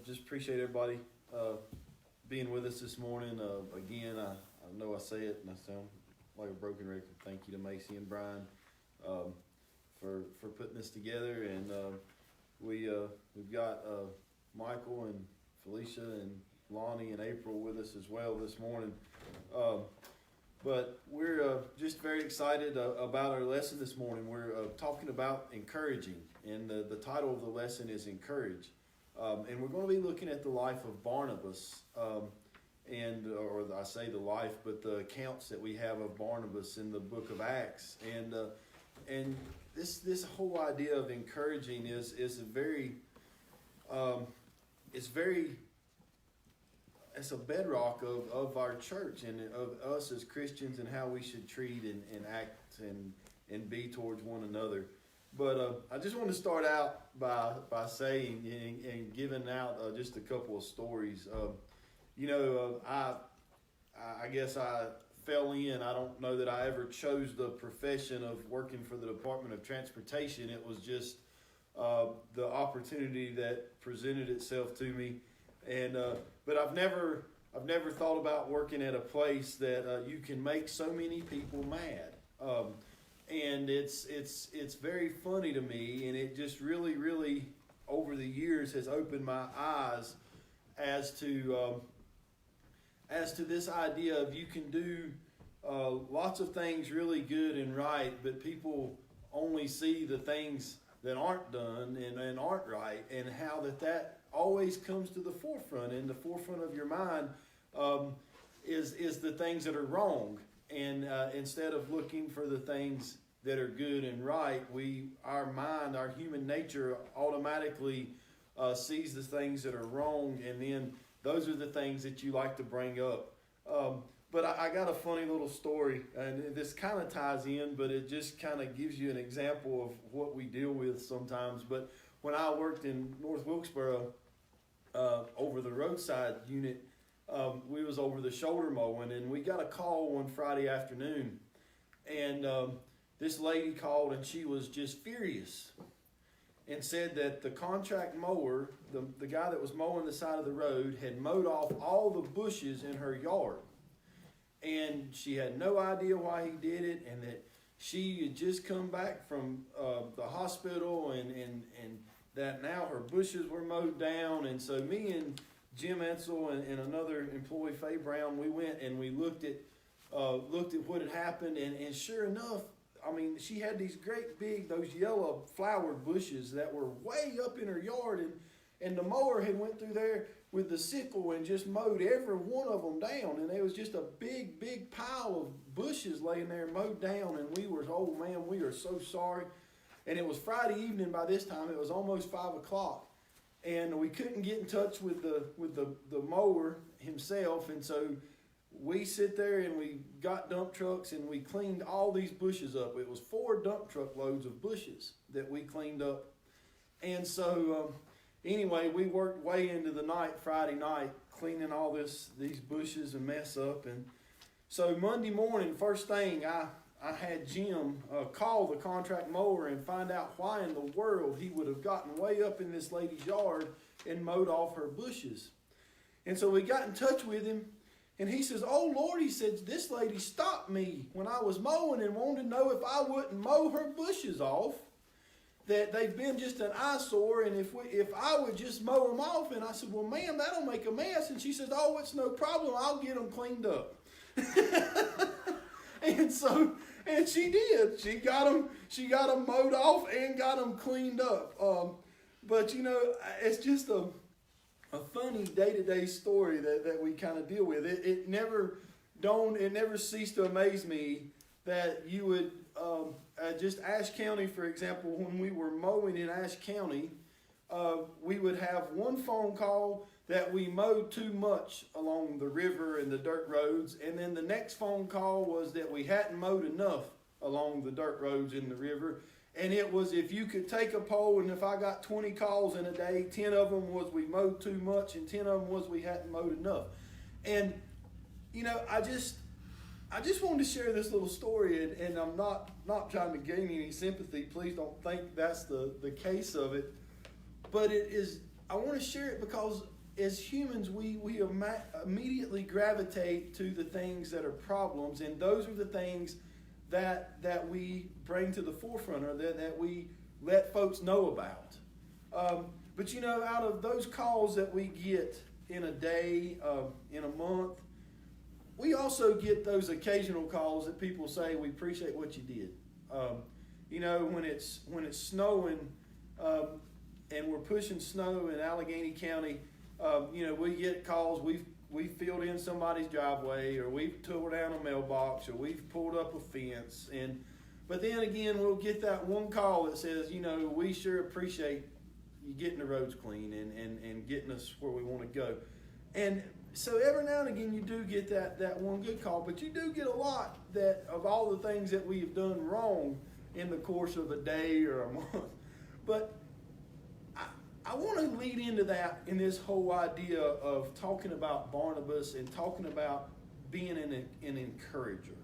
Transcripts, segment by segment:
just appreciate everybody being with us this morning. Again, I know I say it and I sound like a broken record. Thank you to Macy and Brian for putting this together. And we've got Michael and Felicia and Lonnie and April with us as well this morning. But we're just very excited about our lesson this morning. We're talking about encouraging, and the title of the lesson is Encourage. And we're going to be looking at the life of Barnabas, or I say the life, but the accounts that we have of Barnabas in the book of Acts. And this whole idea of encouraging is it's a bedrock of our church and of us as Christians and how we should treat and act and be towards one another. But I just want to start out by saying and giving out just a couple of stories. I guess I fell in. I don't know that I ever chose the profession of working for the Department of Transportation. It was just the opportunity that presented itself to me. And but I've never thought about working at a place that you can make so many people mad. And it's very funny to me, and it just really over the years has opened my eyes as to this idea of you can do lots of things really good and right, but people only see the things that aren't done and aren't right, and how that always comes to the forefront. In the forefront of your mind is the things that are wrong. And instead of looking for the things that are good and right, our mind, our human nature automatically sees the things that are wrong, and then those are the things that you like to bring up. But I got a funny little story, and this kind of ties in, but it just kind of gives you an example of what we deal with sometimes. But when I worked in North Wilkesboro, over the roadside unit, we was over the shoulder mowing, and we got a call one Friday afternoon, and this lady called, and she was just furious and said that the contract mower, the guy that was mowing the side of the road, had mowed off all the bushes in her yard, and she had no idea why he did it, and that she had just come back from the hospital, and that now her bushes were mowed down. And so me and Jim Edsel and another employee, Faye Brown, we went and we looked at what had happened, and sure enough, I mean, she had these great big, those yellow flowered bushes that were way up in her yard, and the mower had went through there with the sickle and just mowed every one of them down, and there was just a big pile of bushes laying there mowed down, and we were, oh man, we are so sorry. And it was Friday evening by this time. It was almost 5 o'clock. And we couldn't get in touch with the mower himself. And so we sit there and we got dump trucks and we cleaned all these bushes up. It was 4 dump truck loads of bushes that we cleaned up. And so anyway, we worked way into the night, Friday night, cleaning all these bushes and mess up. And so Monday morning, first thing, I had Jim call the contract mower and find out why in the world he would have gotten way up in this lady's yard and mowed off her bushes. And so we got in touch with him, and he says, "Oh Lord," he said, "this lady stopped me when I was mowing and wanted to know if I wouldn't mow her bushes off, that they've been just an eyesore, and if I would just mow them off." And I said, "Well, ma'am, that'll make a mess." And she says, "Oh, it's no problem. I'll get them cleaned up." And she did. She got them mowed off and got them cleaned up. But it's just a funny day-to-day story that we kind of deal with. It never ceased to amaze me that you would just Ashe County, for example, when we were mowing in Ashe County, we would have one phone call that we mowed too much along the river and the dirt roads, and then the next phone call was that we hadn't mowed enough along the dirt roads in the river. And it was, if you could take a poll, and if I got 20 calls in a day, 10 of them was we mowed too much, and 10 of them was we hadn't mowed enough. And I just wanted to share this little story, and I'm not trying to gain any sympathy. Please don't think that's the case of it. But it is, I want to share it because as humans, we immediately gravitate to the things that are problems, and those are the things that we bring to the forefront, or that we let folks know about. But out of those calls that we get in a day, in a month, we also get those occasional calls that people say, "We appreciate what you did." When it's snowing, and we're pushing snow in Allegheny County, we get calls. We've filled in somebody's driveway, or we've tore down a mailbox, or we've pulled up a fence. But then again, we'll get that one call that says, "We sure appreciate you getting the roads clean and getting us where we want to go." And so every now and again you do get that one good call, but you do get a lot of all the things that we have done wrong in the course of a day or a month. But I want to lead into that in this whole idea of talking about Barnabas and talking about being an encourager.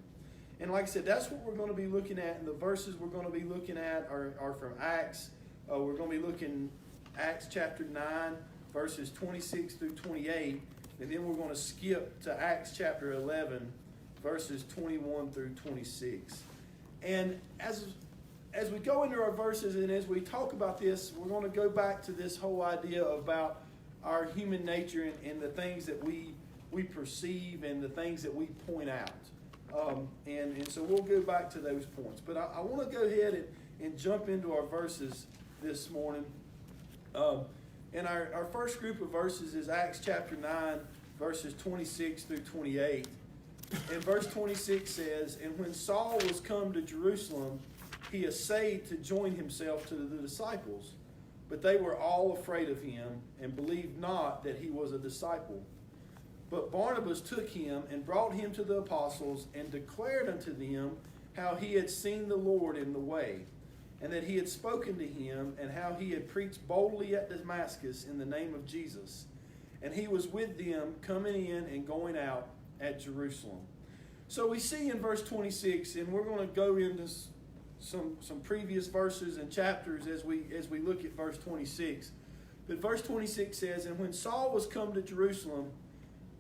And like I said, that's what we're going to be looking at. And the verses we're going to be looking at are from Acts. We're going to be looking Acts chapter 9, verses 26 through 28. And then we're going to skip to Acts chapter 11, verses 21 through 26. And as we go into our verses and as we talk about this, we're going to go back to this whole idea about our human nature and the things that we perceive and the things that we point out. And so we'll go back to those points. But I want to go ahead and jump into our verses this morning. And our first group of verses is Acts chapter 9, verses 26 through 28. And verse 26 says, "And when Saul was come to Jerusalem, he essayed to join himself to the disciples. But they were all afraid of him, and believed not that he was a disciple. But Barnabas took him, and brought him to the apostles, and declared unto them how he had seen the Lord in the way, and that he had spoken to him, and how he had preached boldly at Damascus in the name of Jesus. And he was with them, coming in and going out at Jerusalem." So we see in verse 26, and we're going to go into some previous verses and chapters as we look at verse 26. But verse 26 says, "And when Saul was come to Jerusalem,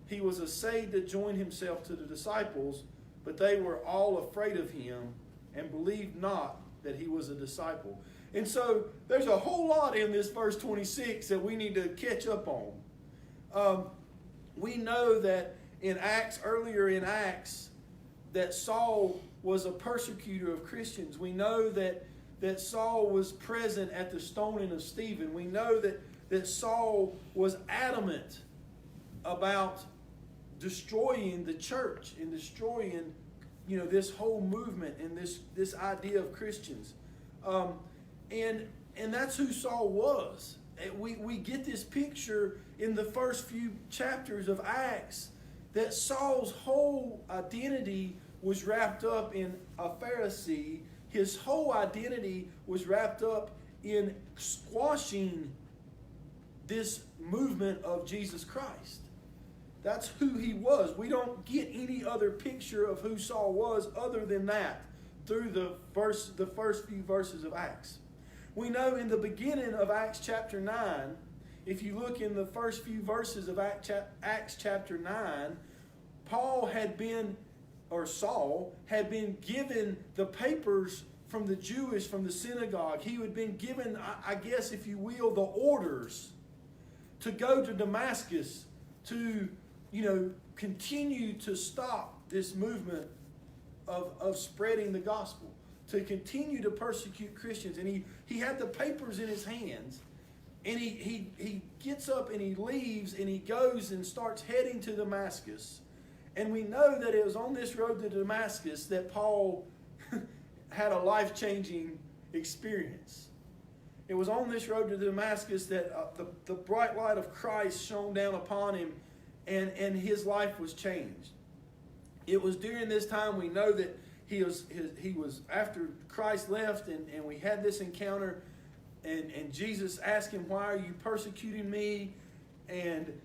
he was essayed to join himself to the disciples, but they were all afraid of him, and believed not that he was a disciple." And so there's a whole lot in this verse 26 that we need to catch up on. We know that earlier in Acts, that Saul was a persecutor of Christians. We know that Saul was present at the stoning of Stephen. We know that Saul was adamant about destroying the church and destroying, this whole movement and this idea of Christians. And that's who Saul was. We get this picture in the first few chapters of Acts that Saul's whole identity was wrapped up in a Pharisee. His whole identity was wrapped up in squashing this movement of Jesus Christ. That's who he was. We don't get any other picture of who Saul was other than that through the first few verses of Acts. We know in the beginning of Acts chapter 9, if you look in the first few verses of Acts chapter 9, Saul had been given the papers from the synagogue. He had been given, I guess, if you will, the orders to go to Damascus to, continue to stop this movement of spreading the gospel, to continue to persecute Christians. And he had the papers in his hands, and he gets up and he leaves and he goes and starts heading to Damascus. And we know that it was on this road to Damascus that Paul had a life-changing experience. It was on this road to Damascus that the bright light of Christ shone down upon him, and his life was changed. It was during this time we know that he was after Christ left, and we had this encounter, and Jesus asked him, "Why are you persecuting me?" And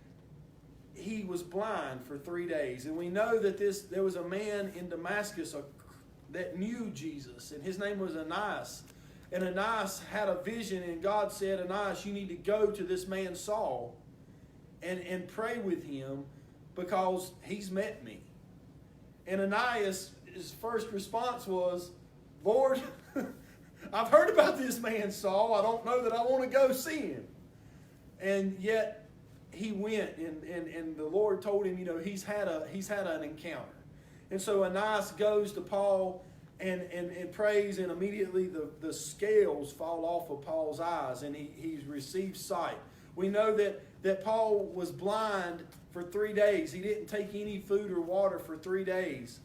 he was blind for 3 days. And we know that there was a man in Damascus that knew Jesus, and his name was Ananias. And Ananias had a vision, and God said, Ananias, you need to go to this man Saul and pray with him because he's met me. And Ananias, his first response was, Lord, I've heard about this man Saul. I don't know that I want to go see him. And yet he went, and the Lord told him, he's had an encounter. And so Ananias goes to Paul and prays, and immediately the scales fall off of Paul's eyes, and he receives sight. We know that Paul was blind for 3 days. He didn't take any food or water for 3 days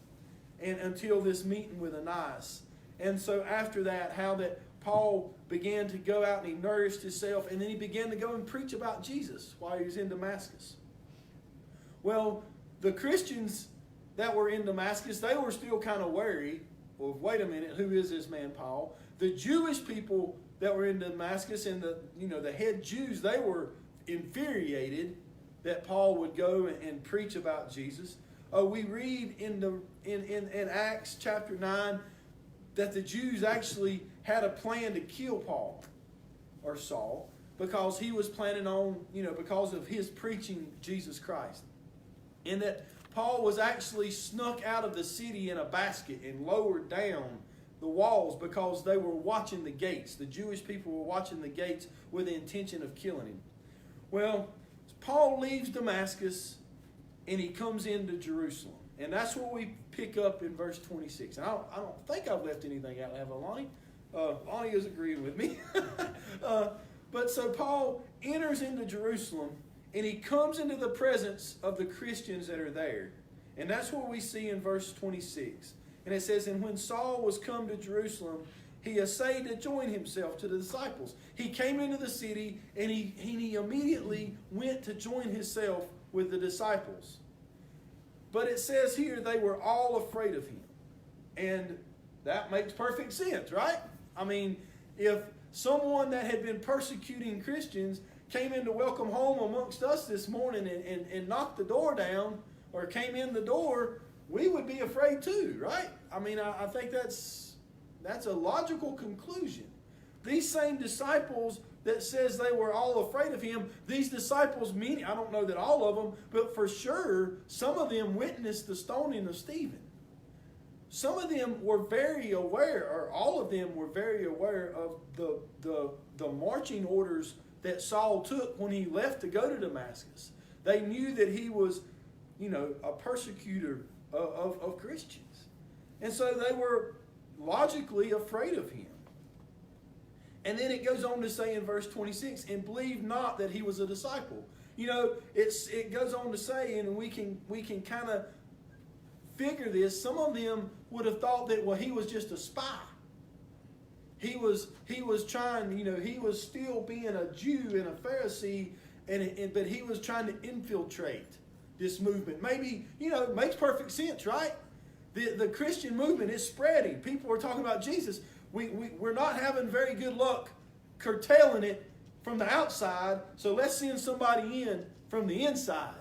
and until this meeting with Ananias. And so after that, how that Paul began to go out and he nourished himself, and then he began to go and preach about Jesus while he was in Damascus. Well, the Christians that were in Damascus, they were still kind of wary. Well, wait a minute, who is this man Paul? The Jewish people that were in Damascus and the head Jews, they were infuriated that Paul would go and preach about Jesus. We read in Acts chapter 9 that the Jews actually had a plan to kill Paul or Saul because he was planning on, because of his preaching Jesus Christ. And that Paul was actually snuck out of the city in a basket and lowered down the walls because they were watching the gates. The Jewish people were watching the gates with the intention of killing him. Well, Paul leaves Damascus and he comes into Jerusalem. And that's where we pick up in verse 26. And I don't think I've left anything out, have I, Lonnie? Lonnie is agreeing with me. But so Paul enters into Jerusalem and he comes into the presence of the Christians that are there. And that's what we see in verse 26. And it says, and when Saul was come to Jerusalem, he essayed to join himself to the disciples. He came into the city and he immediately went to join himself with the disciples. But it says here they were all afraid of him. And that makes perfect sense, right? I mean, if someone that had been persecuting Christians came in to welcome home amongst us this morning and knocked the door down or came in the door, we would be afraid too, right? I mean, I think that's a logical conclusion. These same disciples that says they were all afraid of him, these disciples, meaning, I don't know that all of them, but for sure, some of them witnessed the stoning of Stephen. Some of them were very aware, or all of them were very aware of the marching orders that Saul took when he left to go to Damascus. They knew that he was, a persecutor of Christians. And so they were logically afraid of him. And then it goes on to say in verse 26, and believe not that he was a disciple. It goes on to say, and we can kind of figure this. Some of them would have thought that, well, he was just a spy. He was trying, he was still being a Jew and a Pharisee, but he was trying to infiltrate this movement. Maybe, it makes perfect sense, right? The Christian movement is spreading. People are talking about Jesus. We're not having very good luck curtailing it from the outside, so let's send somebody in from the inside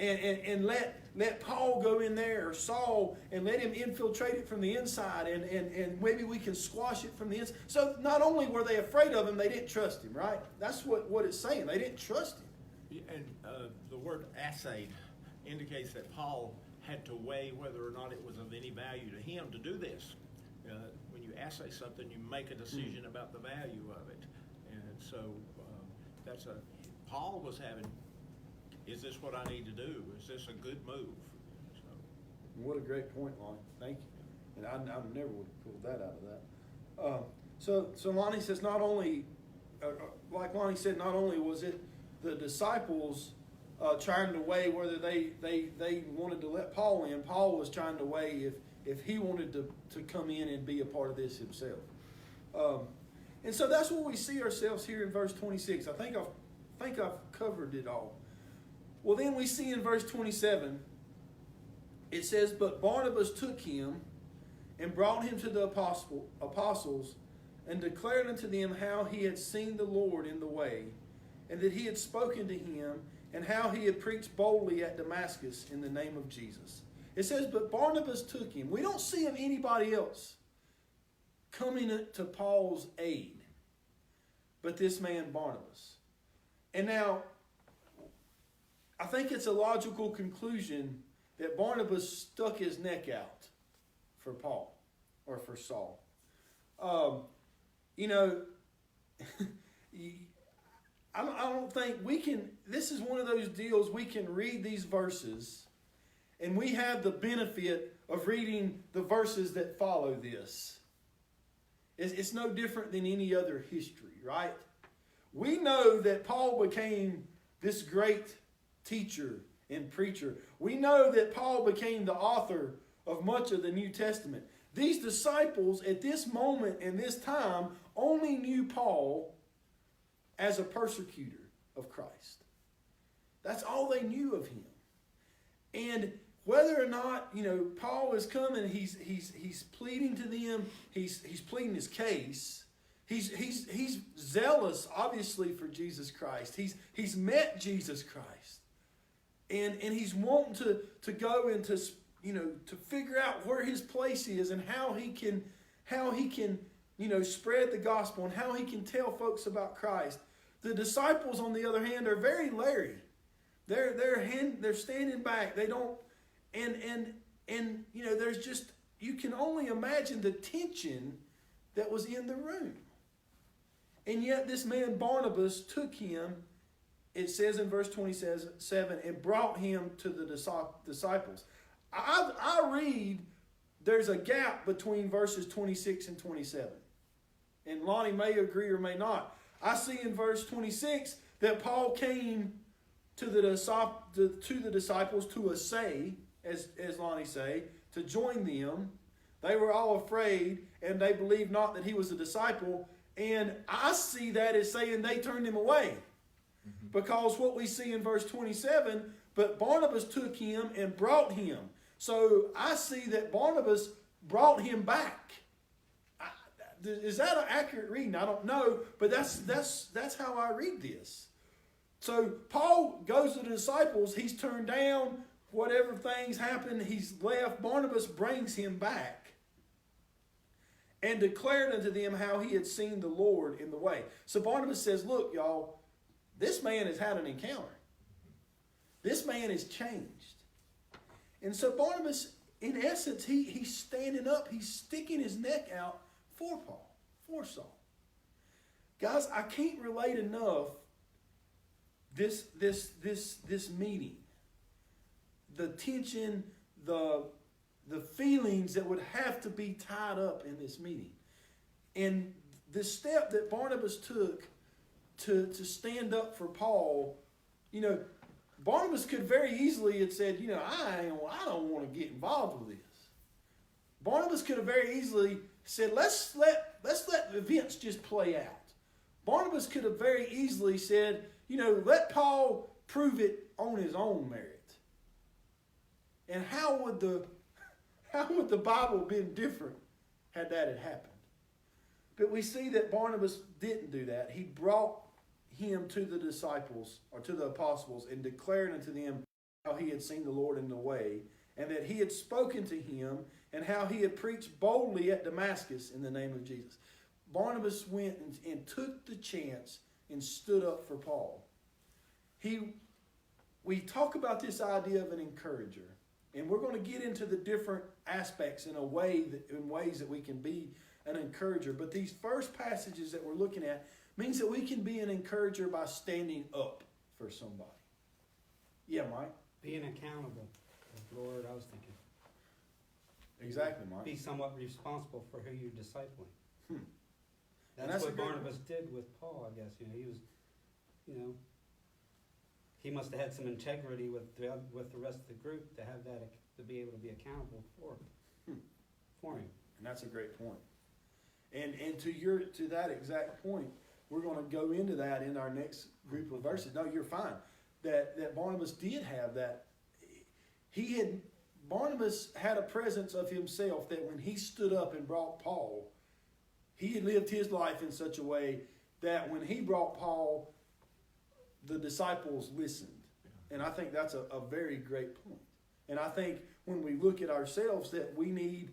and let Paul go in there, or Saul, and let him infiltrate it from the inside, and maybe we can squash it from the inside. So not only were they afraid of him, they didn't trust him, right? That's what it's saying. They didn't trust him. And the word assayed indicates that Paul had to weigh whether or not it was of any value to him to do this. When you assay something, you make a decision about the value of it. And so Paul was having, is this what I need to do? Is this a good move? So, what a great point, Lonnie. Thank you. And I never would have pulled that out of that. So Lonnie says not only, like Lonnie said, not only was it the disciples trying to weigh whether they wanted to let Paul in, Paul was trying to weigh if he wanted to come in and be a part of this himself. And so that's what we see ourselves here in verse 26. I think I've covered it all. Well, then we see in verse 27, it says, but Barnabas took him and brought him to the apostles and declared unto them how he had seen the Lord in the way, and that he had spoken to him, and how he had preached boldly at Damascus in the name of Jesus. It says, but Barnabas took him. We don't see of anybody else coming to Paul's aid, but this man Barnabas. And now, I think it's a logical conclusion that Barnabas stuck his neck out for Paul, or for Saul. I don't think we can, this is one of those deals we can read these verses and we have the benefit of reading the verses that follow this. It's no different than any other history, right? We know that Paul became this great teacher and preacher. We know that Paul became the author of much of the New Testament. These disciples at this moment and this time only knew Paul as a persecutor of Christ. That's all they knew of him. And whether or not, Paul is coming, he's pleading to them, he's pleading his case. He's zealous, obviously, for Jesus Christ. He's met Jesus Christ. And he's wanting to go and to figure out where his place is and how he can spread the gospel and how he can tell folks about Christ. The disciples, on the other hand, are very leery. They're standing back. They don't, and there's just, you can only imagine the tension that was in the room. And yet this man Barnabas took him, it says in verse 27, and brought him to the disciples. I read there's a gap between verses 26 and 27. And Lonnie may agree or may not. I see in verse 26 that Paul came to the disciples to assay, as Lonnie say, to join them. They were all afraid, and they believed not that he was a disciple. And I see that as saying they turned him away. Mm-hmm. Because what we see in verse 27, but Barnabas took him and brought him. So I see that Barnabas brought him back. Is that an accurate reading? I don't know, but that's how I read this. So Paul goes to the disciples. He's turned down. Whatever things happen, he's left. Barnabas brings him back and declared unto them how he had seen the Lord in the way. So Barnabas says, look, y'all, this man has had an encounter. This man has changed. And so Barnabas, in essence, he's standing up. He's sticking his neck out for Paul, for Saul. Guys, I can't relate enough this meeting. The tension, the feelings that would have to be tied up in this meeting. And the step that Barnabas took to stand up for Paul, Barnabas could very easily have said, I don't want to get involved with this. Barnabas could have very easily said, let's let the events just play out. Barnabas could have very easily said, let Paul prove it on his own merit. And how would the Bible have been different had that happened? But we see that Barnabas didn't do that. He brought him to the disciples, or to the apostles, and declared unto them how he had seen the Lord in the way, and that he had spoken to him, and how he had preached boldly at Damascus in the name of Jesus. Barnabas went and took the chance and stood up for Paul. We talk about this idea of an encourager, and we're going to get into the different aspects in ways that we can be an encourager. But these first passages that we're looking at means that we can be an encourager by standing up for somebody. Yeah, Mike? Being accountable. Lord, I was thinking. Exactly, Mike. Be somewhat responsible for who you're discipling. And that's what Barnabas did with Paul, I guess. He was, he must have had some integrity with the rest of the group to have that, to be able to be accountable for him. And that's a great point. And to that exact point, we're going to go into that in our next group of verses. No, you're fine. That Barnabas did have that. Barnabas had a presence of himself that when he stood up and brought Paul, he had lived his life in such a way that when he brought Paul, the disciples listened. And I think that's a very great point. And I think when we look at ourselves that we need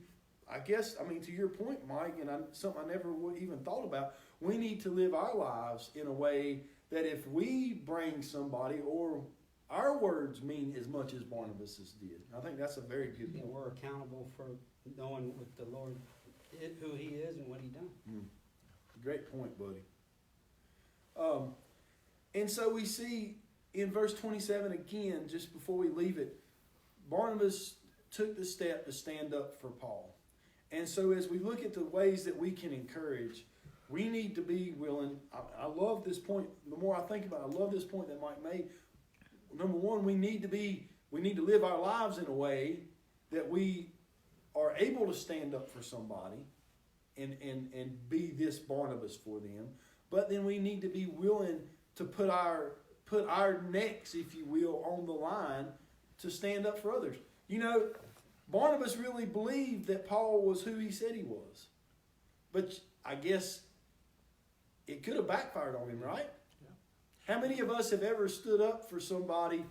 I guess, I mean, to your point, Mike, and something I never even thought about, we need to live our lives in a way that if we bring somebody, or our words mean as much as Barnabas's did. I think that's a very good Yeah, point. we're accountable for knowing what the Lord, who He is and what He done. Great point, buddy. And so we see in verse 27 again, just before we leave it, Barnabas took the step to stand up for Paul. And so as we look at the ways that we can encourage, we need to be willing. I love this point. The more I think about it, I love this point that Mike made. Number one, we need to live our lives in a way that we are able to stand up for somebody and be this Barnabas for them. But then we need to be willing to put our necks, if you will, on the line to stand up for others. You know, Barnabas really believed that Paul was who he said he was. But I guess it could have backfired on him, right? Yeah. How many of us have ever stood up for somebody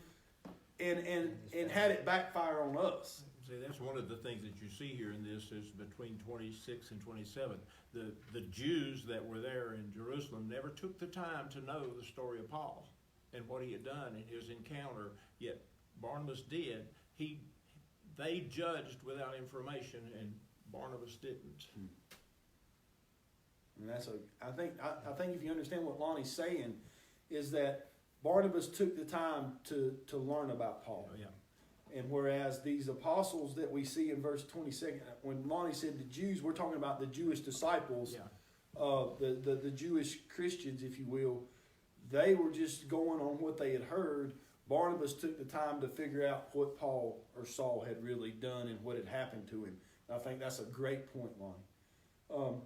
and had it backfire on us? See, that's one of the things that you see here in this is between 26 and 27. The Jews that were there in Jerusalem never took the time to know the story of Paul and what he had done in his encounter, yet Barnabas did. They judged without information, and Barnabas didn't. And I think if you understand what Lonnie's saying, is that Barnabas took the time to learn about Paul. Oh, yeah. And whereas these apostles that we see in verse 22, when Lonnie said the Jews, we're talking about the Jewish disciples, the Jewish Christians, if you will. They were just going on what they had heard. Barnabas took the time to figure out what Paul or Saul had really done and what had happened to him. And I think that's a great point, Lonnie.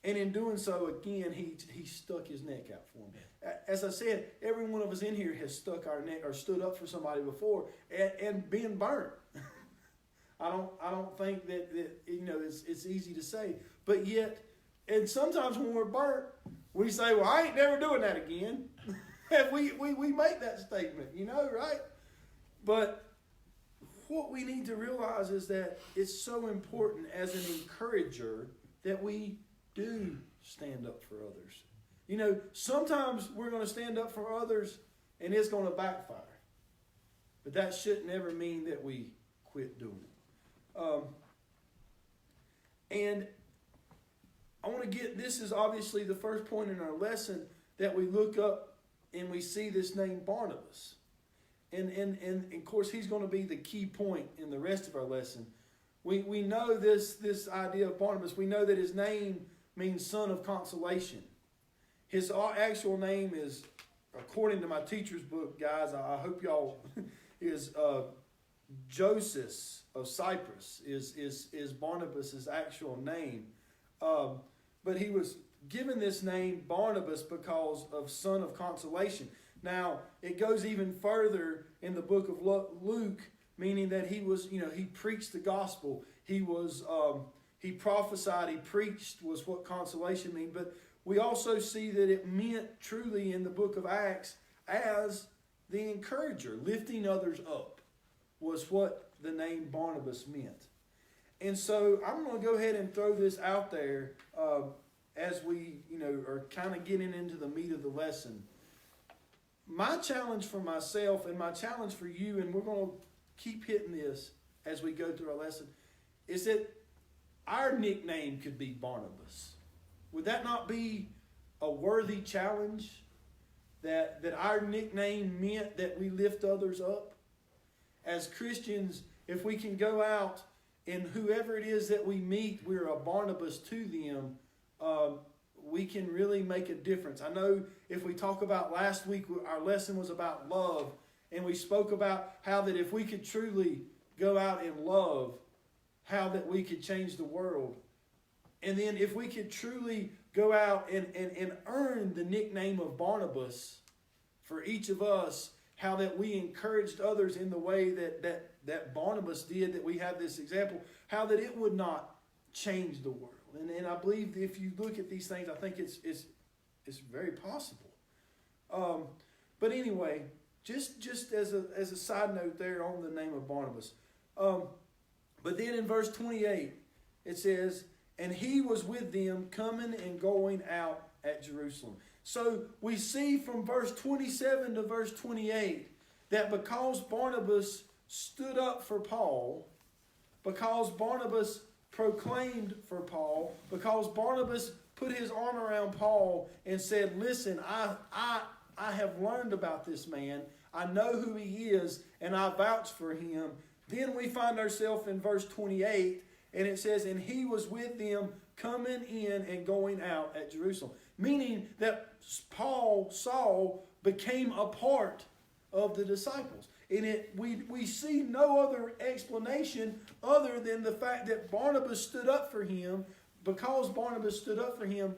And in doing so, again, he stuck his neck out for him. Yeah. As I said, every one of us in here has stuck our neck or stood up for somebody before and been burnt. I don't think that you know it's easy to say, but yet, and sometimes when we're burnt, we say, "Well, I ain't never doing that again." And we make that statement, you know, right? But what we need to realize is that it's so important as an encourager that we do stand up for others. You know, sometimes we're going to stand up for others and it's going to backfire. But that shouldn't ever mean that we quit doing it. And I want to this is obviously the first point in our lesson that we look up and we see this name Barnabas. And of course, he's going to be the key point in the rest of our lesson. We know this idea of Barnabas. We know that his name means son of consolation. His actual name is, according to my teacher's book, guys, I hope y'all, is Joyce of Cyprus is Barnabas' actual name. But he was given this name Barnabas because of son of consolation. Now, it goes even further in the book of Luke, meaning that he was, you know, he preached the gospel. He was, he prophesied, he preached was what consolation means. But we also see that it meant truly in the book of Acts as the encourager, lifting others up was what the name Barnabas meant. And so I'm going to go ahead and throw this out there as we, you know, are kind of getting into the meat of the lesson. My challenge for myself and my challenge for you, and we're going to keep hitting this as we go through our lesson, is that our nickname could be Barnabas. Would that not be a worthy challenge? That our nickname meant that we lift others up? As Christians, if we can go out and whoever it is that we meet, we're a Barnabas to them, we can really make a difference. I know if we talk about last week, our lesson was about love, and we spoke about how that if we could truly go out in love, how that we could change the world. And then if we could truly go out and earn the nickname of Barnabas for each of us, how that we encouraged others in the way that Barnabas did, that we have this example, how that it would not change the world. And I believe if you look at these things, I think it's very possible. But anyway, just as a side note there on the name of Barnabas. But then in verse 28, it says, and he was with them coming and going out at Jerusalem. So we see from verse 27 to verse 28 that because Barnabas stood up for Paul, because Barnabas proclaimed for Paul, because Barnabas put his arm around Paul and said, listen, I have learned about this man. I know who he is, and I vouch for him. Then we find ourselves in verse 28, and it says, and he was with them coming in and going out at Jerusalem. Meaning that Saul, became a part of the disciples. And we see no other explanation other than the fact that Barnabas stood up for him. Because Barnabas stood up for him,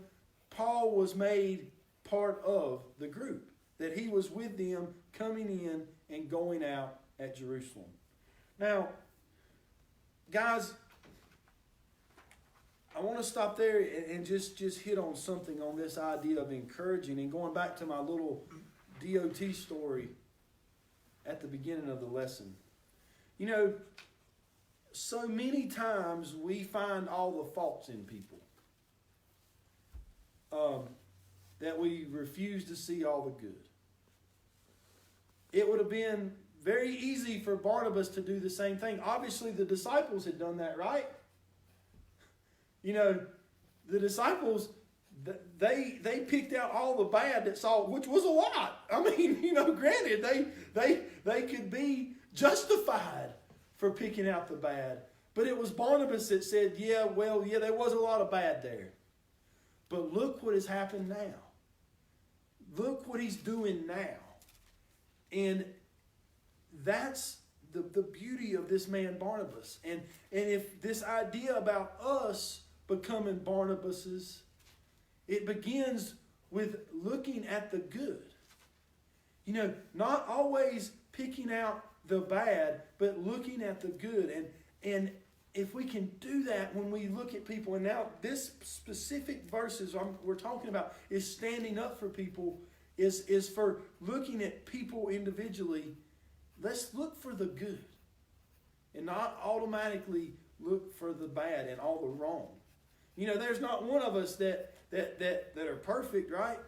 Paul was made part of the group. That he was with them coming in and going out at Jerusalem. Now, guys, I want to stop there and just hit on something on this idea of encouraging. And going back to my little DOT story at the beginning of the lesson. You know, so many times we find all the faults in people. That we refuse to see all the good. It would have been very easy for Barnabas to do the same thing. Obviously, the disciples had done that, right? You know, the disciples, they picked out all the bad that Saul, which was a lot. I mean, you know, granted, they could be justified for picking out the bad. But it was Barnabas that said, yeah, there was a lot of bad there. But look what has happened now. Look what he's doing now. And that's the beauty of this man Barnabas. And if this idea about us becoming Barnabases, it begins with looking at the good. You know, not always picking out the bad, but looking at the good. And if we can do that when we look at people, and now this specific verses we're talking about is standing up for people, is for looking at people individually. Let's look for the good and not automatically look for the bad and all the wrong. You know, there's not one of us that are perfect, right?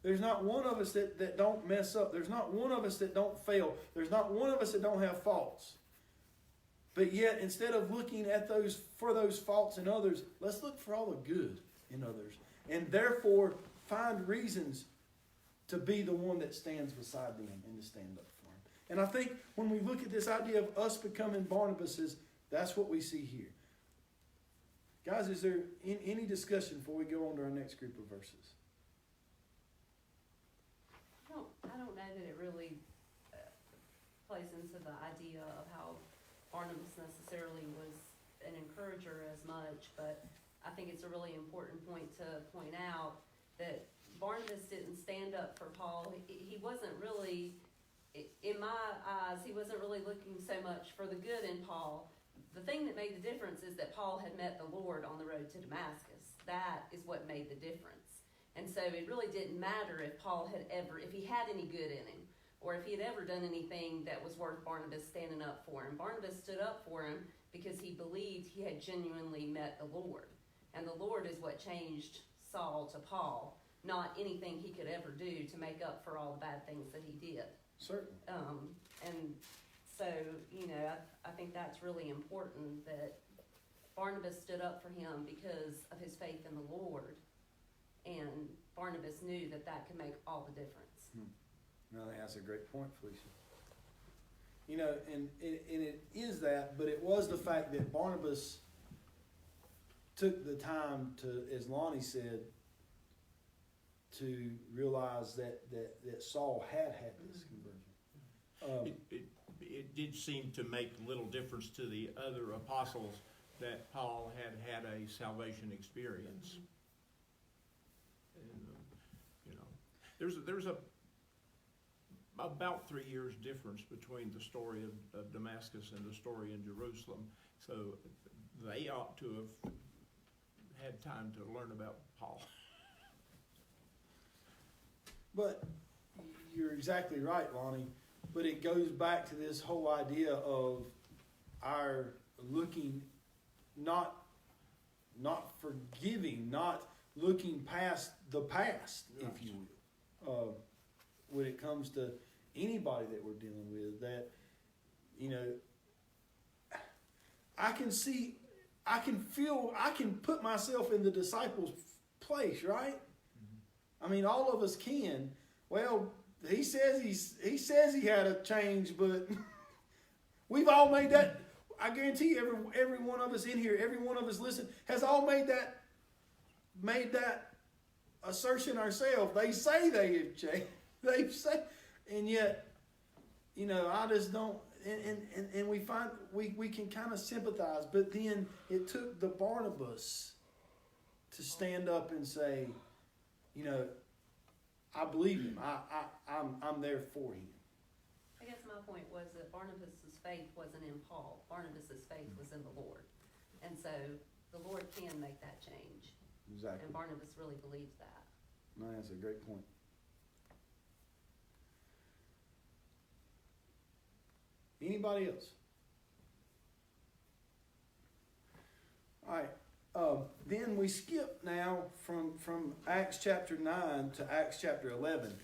There's not one of us that don't mess up. There's not one of us that don't fail. There's not one of us that don't have faults. But yet, instead of looking at those faults in others, let's look for all the good in others. And therefore, find reasons to be the one that stands beside them and to stand up for them. And I think when we look at this idea of us becoming Barnabases, that's what we see here. Guys, is there any discussion before we go on to our next group of verses? I don't know that it really plays into the idea of how Barnabas necessarily was an encourager as much, but I think it's a really important point to point out that Barnabas didn't stand up for Paul. He wasn't really, in my eyes, he wasn't really looking so much for the good in Paul. The thing that made the difference is that Paul had met the Lord on the road to Damascus. That is what made the difference. And so it really didn't matter if if he had any good in him, or if he had ever done anything that was worth Barnabas standing up for him. Barnabas stood up for him because he believed he had genuinely met the Lord. And the Lord is what changed Saul to Paul, not anything he could ever do to make up for all the bad things that he did. Certainly. And so, you know, I think that's really important that Barnabas stood up for him because of his faith in the Lord. And Barnabas knew that could make all the difference. No, that's a great point, Felicia. You know, and it is that, but it was the fact that Barnabas took the time to, as Lonnie said, to realize that Saul had this conversion. It did seem to make little difference to the other apostles that Paul had a salvation experience. And, you know, there's about 3 years difference between the story of Damascus and the story in Jerusalem. So they ought to have had time to learn about Paul. But you're exactly right, Lonnie. But it goes back to this whole idea of our looking not not forgiving, not looking past the past, if you will, when it comes to anybody that we're dealing with. That, you know, I can see, I can feel, I can put myself in the disciples' place, right? I mean, all of us can. Well, he says he had a change, but we've all made that. I guarantee you, every one of us in here, every one of us listen, has all made that assertion ourselves. They say they have changed. They say, and yet, you know, I just don't. And we find we can kind of sympathize, but then it took the Barnabas to stand up and say, you know, I believe him. I'm there for him. I guess my point was that Barnabas' faith wasn't in Paul. Barnabas' faith was in the Lord. And so the Lord can make that change. Exactly. And Barnabas really believes that. No, that's a great point. Anybody else? All right. Then we skip now from Acts chapter 9 to Acts chapter 11.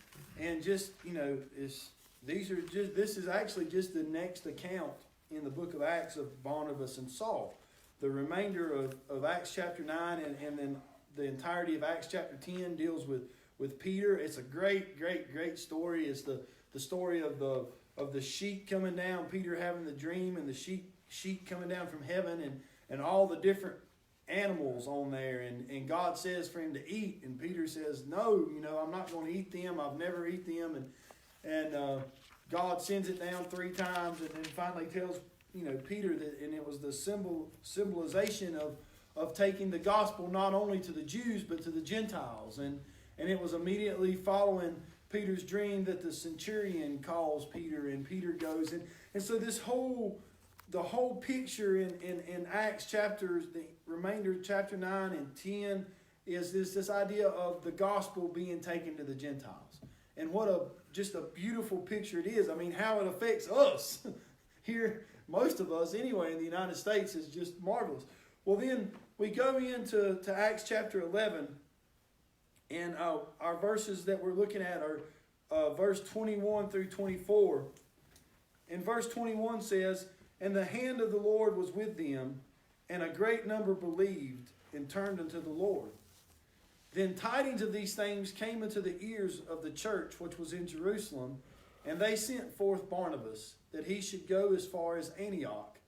And just, you know, this is actually just the next account in the book of Acts of Barnabas and Saul. The remainder of Acts chapter 9 and then the entirety of Acts chapter 10 deals with Peter. It's a great story. It's the story of the sheep coming down, Peter having the dream, and the sheep coming down from heaven, and all the different animals on there, and God says for him to eat, and Peter says, no, you know, I'm not going to eat them. I've never eat them, and God sends it down 3 times, and then finally tells, you know, Peter that, and it was the symbolization of taking the gospel not only to the Jews but to the Gentiles, and it was immediately following Peter's dream that the centurion calls Peter, and Peter goes, and so the whole picture in Acts chapters, the remainder of chapter 9 and 10 is this idea of the gospel being taken to the Gentiles. And what just a beautiful picture it is. I mean, how it affects us here, most of us anyway, in the United States is just marvelous. Well, then we go into Acts chapter 11, and our verses that we're looking at are verse 21 through 24. And verse 21 says, and the hand of the Lord was with them, and a great number believed and turned unto the Lord. Then tidings of these things came into the ears of the church which was in Jerusalem, and they sent forth Barnabas, that he should go as far as Antioch,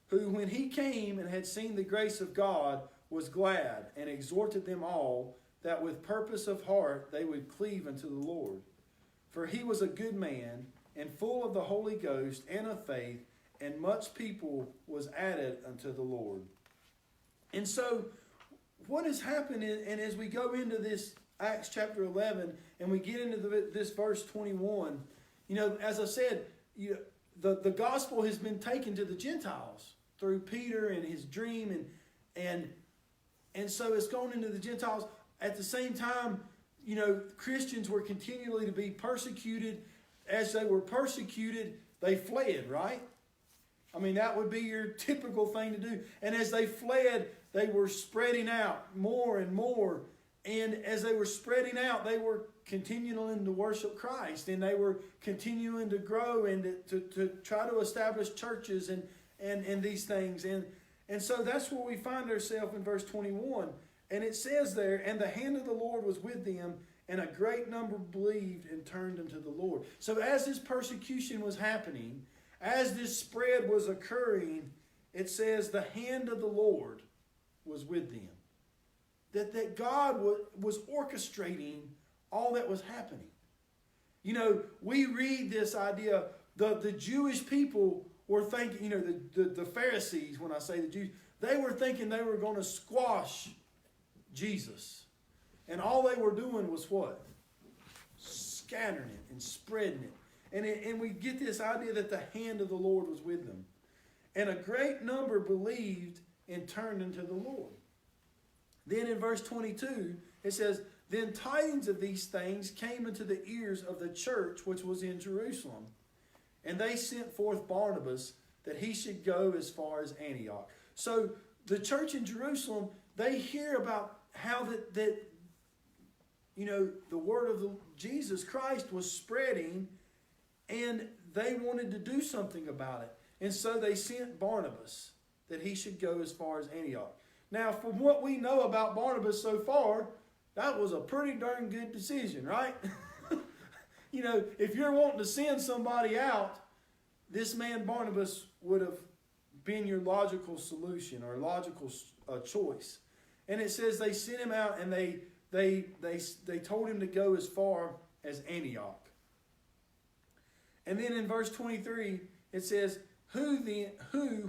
who when he came and had seen the grace of God was glad, and exhorted them all, that with purpose of heart they would cleave unto the Lord. For he was a good man, and full of the Holy Ghost and of faith, and much people was added unto the Lord. And so, what has happened, and as we go into this Acts chapter 11, and we get into this verse 21, you know, as I said, you know, the gospel has been taken to the Gentiles through Peter and his dream, and so it's gone into the Gentiles. At the same time, you know, Christians were continually to be persecuted. As they were persecuted, they fled, right? I mean, that would be your typical thing to do. And as they fled, they were spreading out more and more. And as they were spreading out, they were continuing to worship Christ. And they were continuing to grow and to try to establish churches and these things. And so that's where we find ourselves in verse 21. And it says there, and the hand of the Lord was with them, and a great number believed and turned unto the Lord. So as this persecution was happening, as this spread was occurring, it says the hand of the Lord was with them. That God was orchestrating all that was happening. You know, we read this idea, the Jewish people were thinking, you know, the Pharisees, when I say the Jews, they were thinking they were going to squash Jesus. And all they were doing was what? Scattering it and spreading it. And we get this idea that the hand of the Lord was with them. And a great number believed and turned unto the Lord. Then in verse 22, it says, then tidings of these things came into the ears of the church which was in Jerusalem. And they sent forth Barnabas, that he should go as far as Antioch. So the church in Jerusalem, they hear about how that the word of Jesus Christ was spreading, and they wanted to do something about it. And so they sent Barnabas that he should go as far as Antioch. Now, from what we know about Barnabas so far, that was a pretty darn good decision, right? If you're wanting to send somebody out, this man Barnabas would have been your logical solution or logical choice. And it says they sent him out, and they told him to go as far as Antioch. And then in verse 23, it says, who,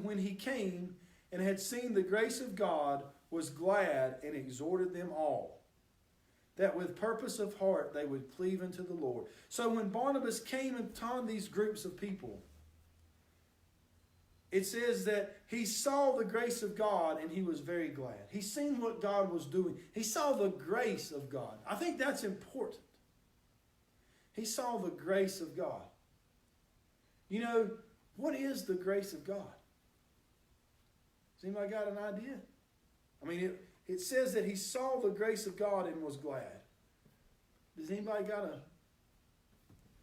when he came and had seen the grace of God, was glad and exhorted them all, that with purpose of heart they would cleave unto the Lord. So when Barnabas came upon these groups of people, it says that he saw the grace of God and he was very glad. He seen what God was doing. He saw the grace of God. I think that's important. He saw the grace of God. What is the grace of God? Has anybody got an idea? I mean, it says that he saw the grace of God and was glad. Does anybody got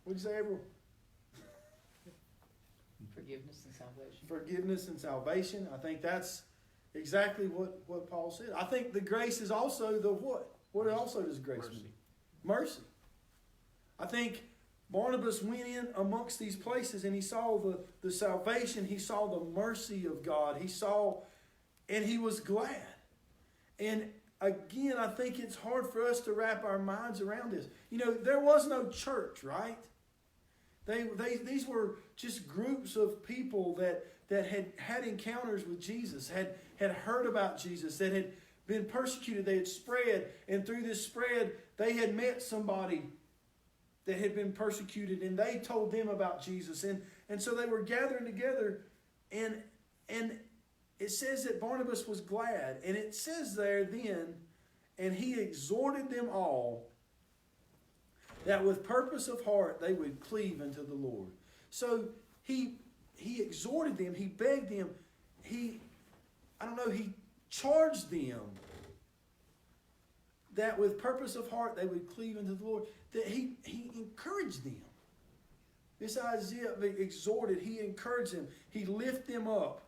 what'd you say, April? Forgiveness and salvation. Forgiveness and salvation. I think that's exactly what Paul said. I think the grace is also the what? What also does grace mean? Mercy. I think Barnabas went in amongst these places and he saw the salvation. He saw the mercy of God. He saw, and he was glad. And again, I think it's hard for us to wrap our minds around this. There was no church, right? These were just groups of people that had encounters with Jesus, had heard about Jesus, that had been persecuted, they had spread, and through this spread, they had met somebody that had been persecuted, and they told them about Jesus. And so they were gathering together, and it says that Barnabas was glad, and it says there then, and he exhorted them all, that with purpose of heart they would cleave unto the Lord. So he exhorted them, he begged them, he charged them that with purpose of heart they would cleave unto the Lord. That he encouraged them. This Isaiah exhorted, he encouraged them, he lifted them up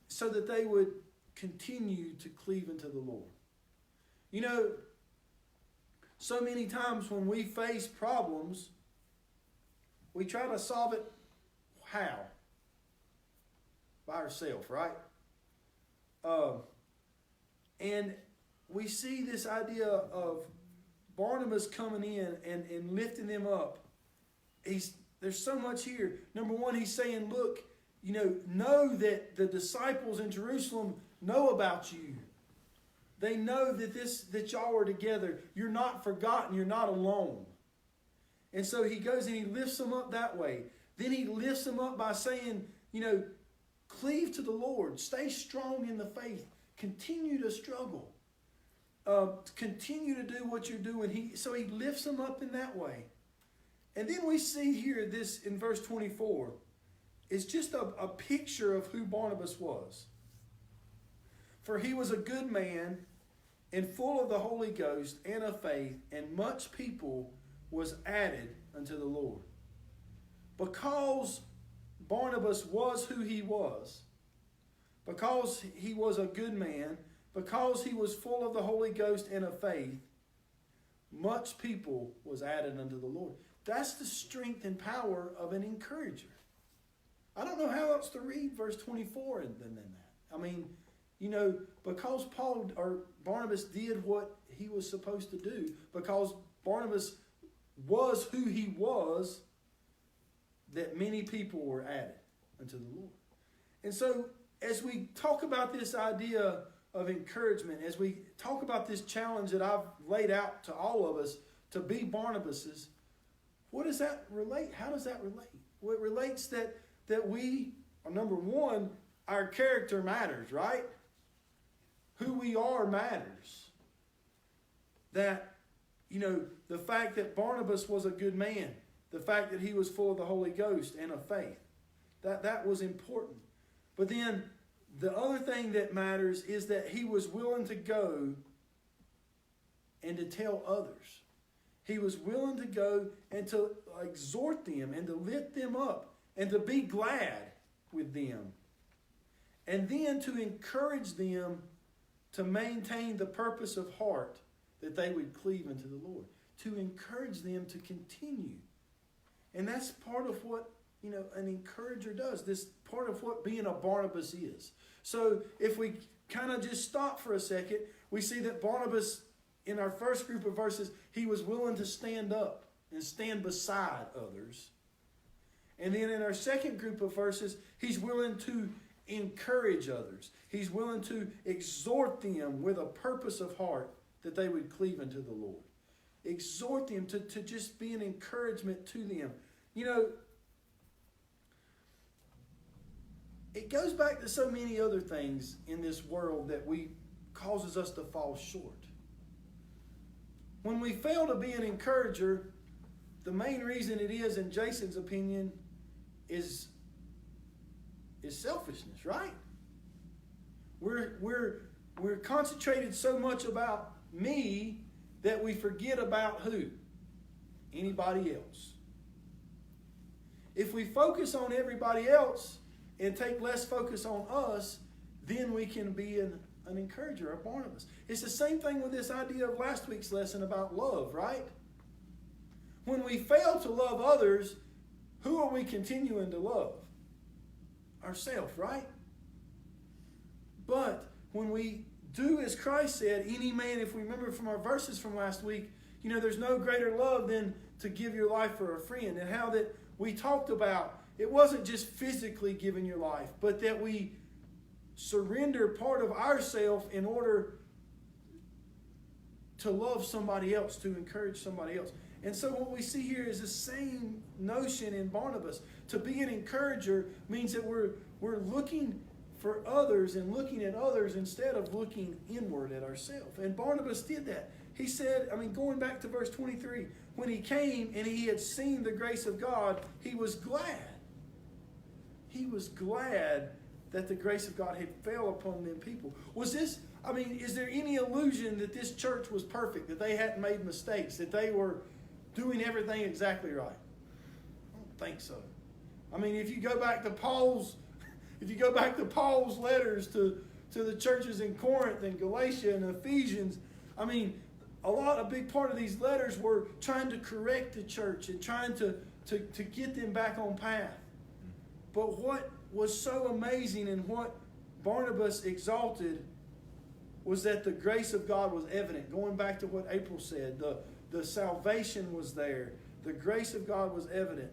so that they would continue to cleave unto the Lord. So many times when we face problems, we try to solve it how? By ourselves, right? And we see this idea of Barnabas coming in and lifting them up. There's so much here. Number one, he's saying, look, know that the disciples in Jerusalem know about you. They know that y'all are together. You're not forgotten. You're not alone. And so he goes and he lifts them up that way. Then he lifts them up by saying, cleave to the Lord. Stay strong in the faith. Continue to struggle. Continue to do what you're doing. So he lifts them up in that way. And then we see here this in verse 24. It's just a picture of who Barnabas was. For he was a good man and full of the Holy Ghost and of faith, and much people was added unto the Lord. Because Barnabas was who he was, because he was a good man, because he was full of the Holy Ghost and of faith, much people was added unto the Lord. That's the strength and power of an encourager. I don't know how else to read verse 24 than that. I mean, because Paul or Barnabas did what he was supposed to do, because Barnabas was who he was, that many people were added unto the Lord. And so, as we talk about this idea of encouragement, as we talk about this challenge that I've laid out to all of us to be Barnabases, what does that relate? How does that relate? Well, it relates that we, number one, our character matters, right? Who we are matters. That, the fact that Barnabas was a good man, the fact that he was full of the Holy Ghost and of faith, that was important. But then the other thing that matters is that he was willing to go and to tell others. He was willing to go and to exhort them and to lift them up and to be glad with them. And then to encourage them to maintain the purpose of heart that they would cleave unto the Lord. To encourage them to continue. And that's part of what, an encourager does. This part of what being a Barnabas is. So if we kind of just stop for a second, we see that Barnabas, in our first group of verses, he was willing to stand up and stand beside others. And then in our second group of verses, he's willing to encourage others. He's willing to exhort them with a purpose of heart that they would cleave unto the Lord. Exhort them to just be an encouragement to them. It goes back to so many other things in this world that causes us to fall short. When we fail to be an encourager, the main reason it is, in Jason's opinion, is selfishness, right? We're concentrated so much about me that we forget about who? Anybody else. If we focus on everybody else and take less focus on us, then we can be an encourager, a Barnabas. It's the same thing with this idea of last week's lesson about love, right? When we fail to love others, who are we continuing to love? Ourselves, right? But when we do as Christ said, any man, if we remember from our verses from last week, there's no greater love than to give your life for a friend. And how that we talked about, it wasn't just physically giving your life, but that we surrender part of ourselves in order to love somebody else, to encourage somebody else. And so what we see here is the same notion in Barnabas. To be an encourager means that we're looking for others and looking at others instead of looking inward at ourselves. And Barnabas did that. He said, going back to verse 23, when he came and he had seen the grace of God, he was glad. He was glad that the grace of God had fell upon them people. Is there any illusion that this church was perfect, that they hadn't made mistakes, that they were doing everything exactly right? I don't think so. If you go back to Paul's letters to the churches in Corinth and Galatia and Ephesians, a big part of these letters were trying to correct the church and trying to get them back on path. But what was so amazing and what Barnabas exalted was that the grace of God was evident. Going back to what April said, the salvation was there. The grace of God was evident.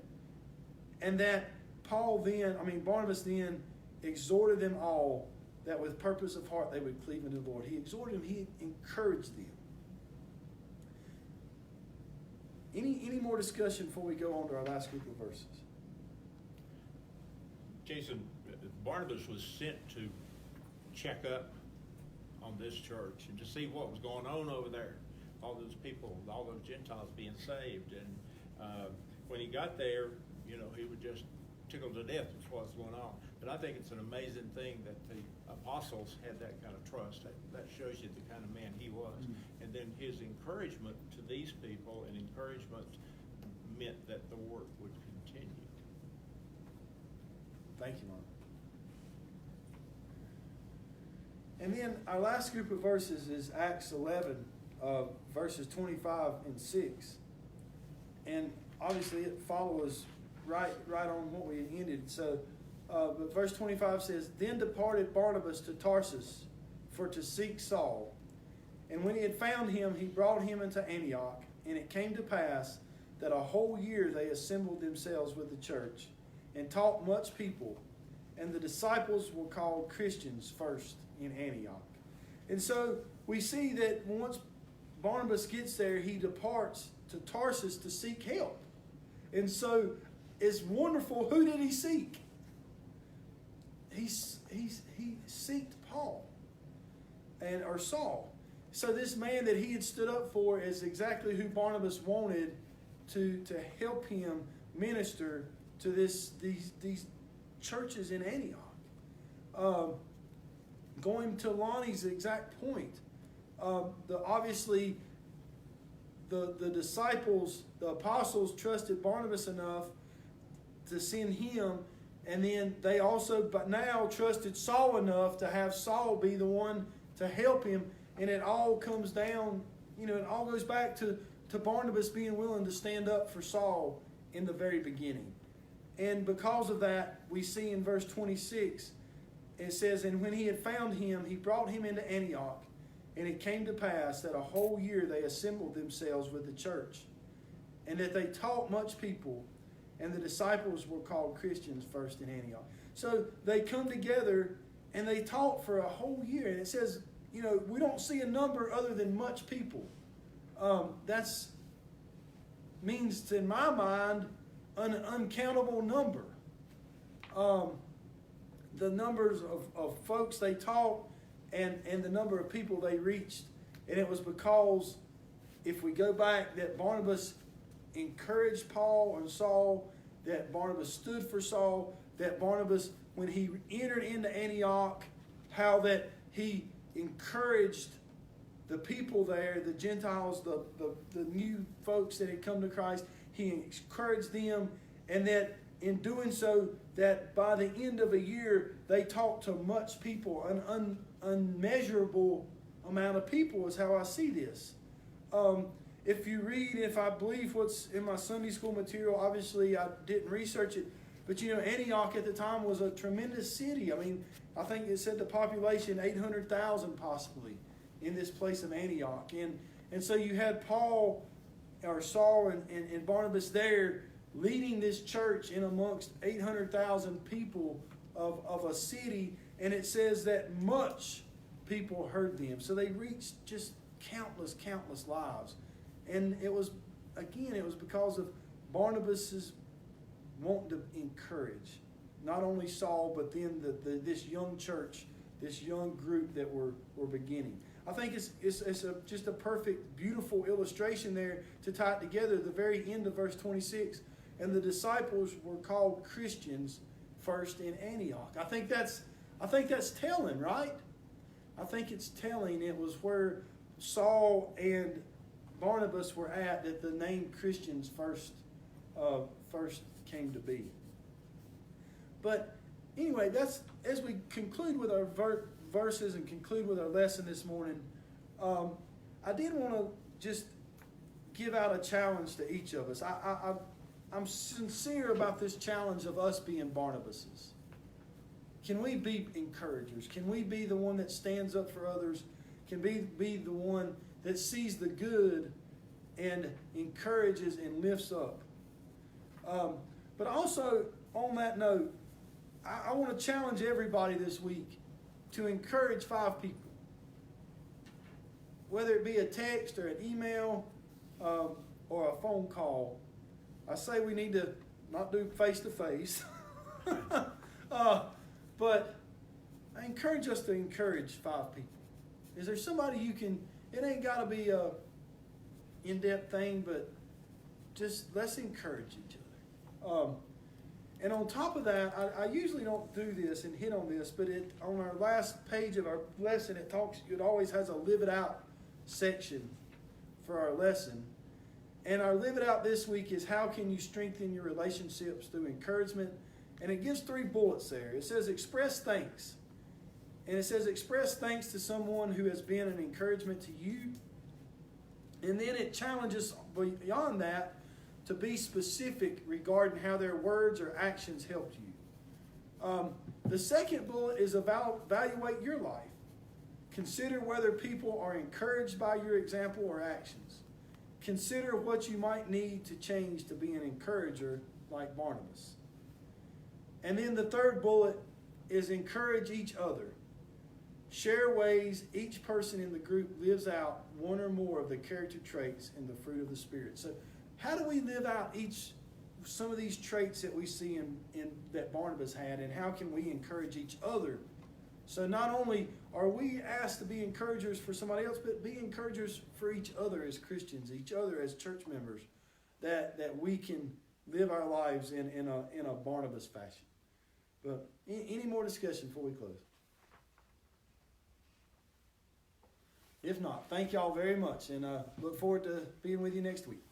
And that Barnabas then exhorted them all that with purpose of heart they would cleave unto the Lord. He exhorted them, he encouraged them. Any more discussion before we go on to our last group of verses? Jason, Barnabas was sent to check up on this church and to see what was going on over there. All those people, all those Gentiles being saved. And when he got there, he would just tickled to death with what was going on. But I think it's an amazing thing that the apostles had that kind of trust. That shows you the kind of man he was. Mm-hmm. And then his encouragement to these people and encouragement meant that the work would continue. Thank you, Mark. And then our last group of verses is Acts 11, verses 25 and 6. And obviously it follows right on what we ended. So, but verse 25 says, Then departed Barnabas to Tarsus for to seek Saul. And when he had found him, he brought him into Antioch. And it came to pass that a whole year they assembled themselves with the church and taught much people. And the disciples were called Christians first in Antioch. And so we see that once Barnabas gets there, he departs to Tarsus to seek help. And so it's wonderful. Who did he seek? He seeked Paul or Saul. So this man that he had stood up for is exactly who Barnabas wanted to help him minister to these churches in Antioch. going to Lonnie's exact point, obviously the disciples, the apostles trusted Barnabas enough to send him, and then they also but now trusted Saul enough to have Saul be the one to help him, and it all comes down, it all goes back to Barnabas being willing to stand up for Saul in the very beginning. And because of that, we see in verse 26, it says, "And when he had found him, he brought him into Antioch. And it came to pass that a whole year they assembled themselves with the church, and that they taught much people, and the disciples were called Christians first in Antioch." So they come together and they taught for a whole year. And it says, we don't see a number other than much people. That's means, in my mind, an uncountable number. The numbers of folks they taught and the number of people they reached. And it was because, if we go back, that Barnabas encouraged Paul and Saul, that Barnabas stood for Saul, that Barnabas, when he entered into Antioch, how that he encouraged the people there, the Gentiles, the new folks that had come to Christ. He encouraged them, and that in doing so, that by the end of a year, they talked to much people, an unmeasurable amount of people is how I see this. If I believe what's in my Sunday school material, obviously I didn't research it, but Antioch at the time was a tremendous city. I mean, I think it said the population 800,000 possibly in this place of Antioch. And so you had Saul and Barnabas there leading this church in amongst 800,000 people of a city, and it says that much people heard them. So they reached just countless lives. And it was because of Barnabas's wanting to encourage not only Saul, but then this young church, this young group that were beginning. I think it's just a perfect, beautiful illustration there to tie it together. The very end of verse 26, and the disciples were called Christians first in Antioch. I think that's telling, right? I think it's telling. It was where Saul and Barnabas were at that the name Christians first came to be. But anyway, that's as we conclude with our verses and conclude with our lesson this morning. I did want to just give out a challenge to each of us. I'm sincere about this challenge of us being Barnabases. Can we be encouragers? Can we be the one that stands up for others? Can we be the one that sees the good and encourages and lifts up? But also, on that note, I want to challenge everybody this week to encourage 5 people. Whether it be a text or an email or a phone call. I say we need to not do face-to-face. But I encourage us to encourage 5 people. Is there somebody you can, it ain't got to be a in-depth thing, but just let's encourage each other. And on top of that, I usually don't do this and hit on this, but on our last page of our lesson, it always has a live it out section for our lesson. And our live it out this week is how can you strengthen your relationships through encouragement. And it gives 3 bullets there. It says express thanks. And it says express thanks to someone who has been an encouragement to you. And then it challenges beyond that to be specific regarding how their words or actions helped you. The second bullet is evaluate your life. Consider whether people are encouraged by your example or actions. Consider what you might need to change to be an encourager like Barnabas. And then the third bullet is encourage each other. Share ways each person in the group lives out one or more of the character traits and the fruit of the Spirit. So how do we live out some of these traits that we see in that Barnabas had, and how can we encourage each other? So not only are we asked to be encouragers for somebody else, but be encouragers for each other as Christians, each other as church members, that we can live our lives in a Barnabas fashion. But any more discussion before we close? If not, thank y'all very much, and look forward to being with you next week.